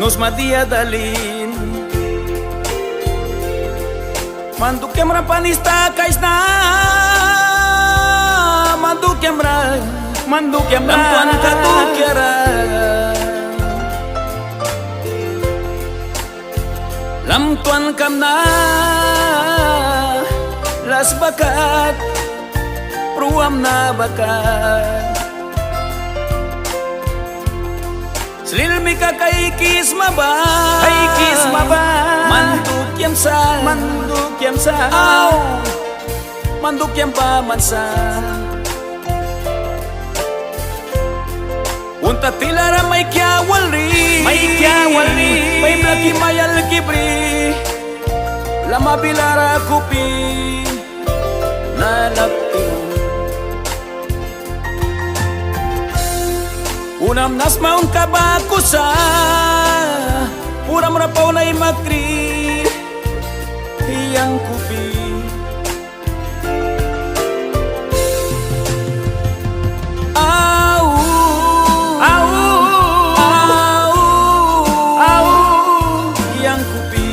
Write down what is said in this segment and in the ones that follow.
nos madia dalin manduk kemra panista kaisna manduk kemra Lamtuanka tu kera Lamtuanka na las bakat pruam na bakat Slilmi ka kay kis maba manduk yam sa aw manduk yam pa mansa Unta tilara may kyawalri may blaki mayal kibri lama bilara kupi nalapti Unam nas maun kabakusa Puram rapaw na imakri Hiyang kupi Hiyang kupi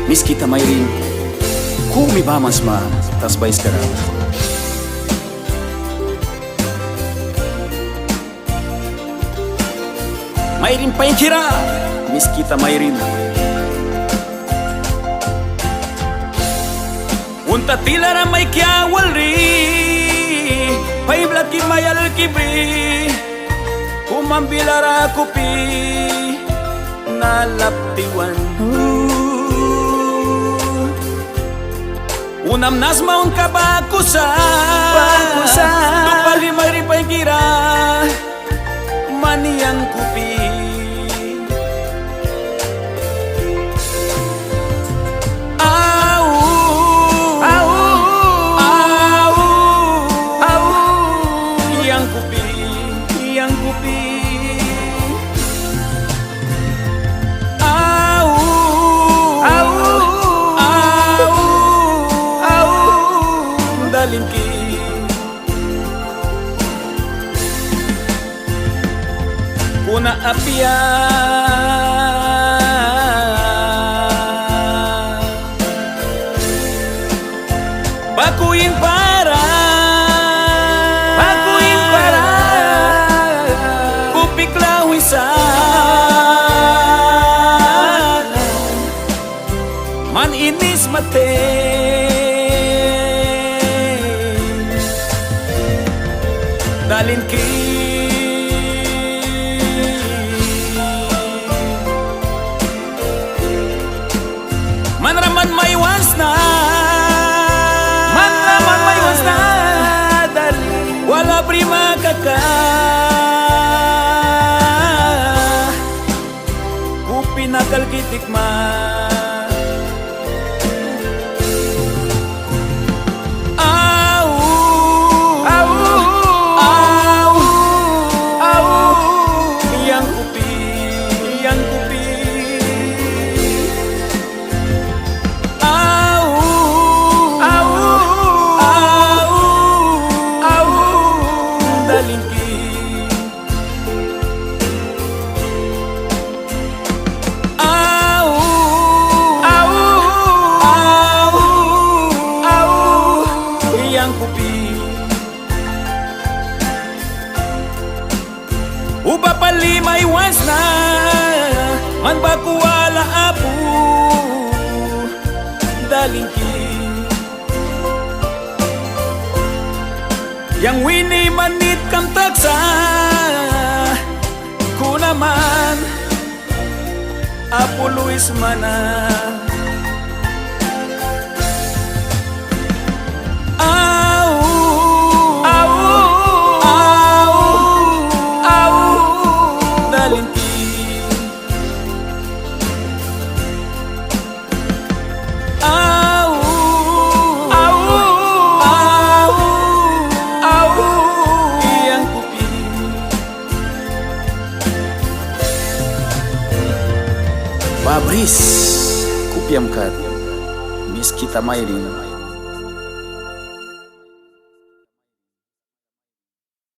Miskita mayrin kumi bamas ma tasbay sekarang mayrin pa kira miskita mayrin unta tilara may kyawalri pay blaki mayal kibri kumambilara kupi nalaptiwan Unam nas maun kabakusa Tupali maripay kira Maniyang kupi Hiyang kupi Kuna apia Bakuin para Kupik lawisa Man inis mate Dalin ki Manraman may was na dali wala prima kaka kupi nakal kitik ma Uba palimay was na Man bakuwala apu Dalingki Yang wini manit kam taksa Kunaman Apu Luis mana Babris kupiamkat miskita mairing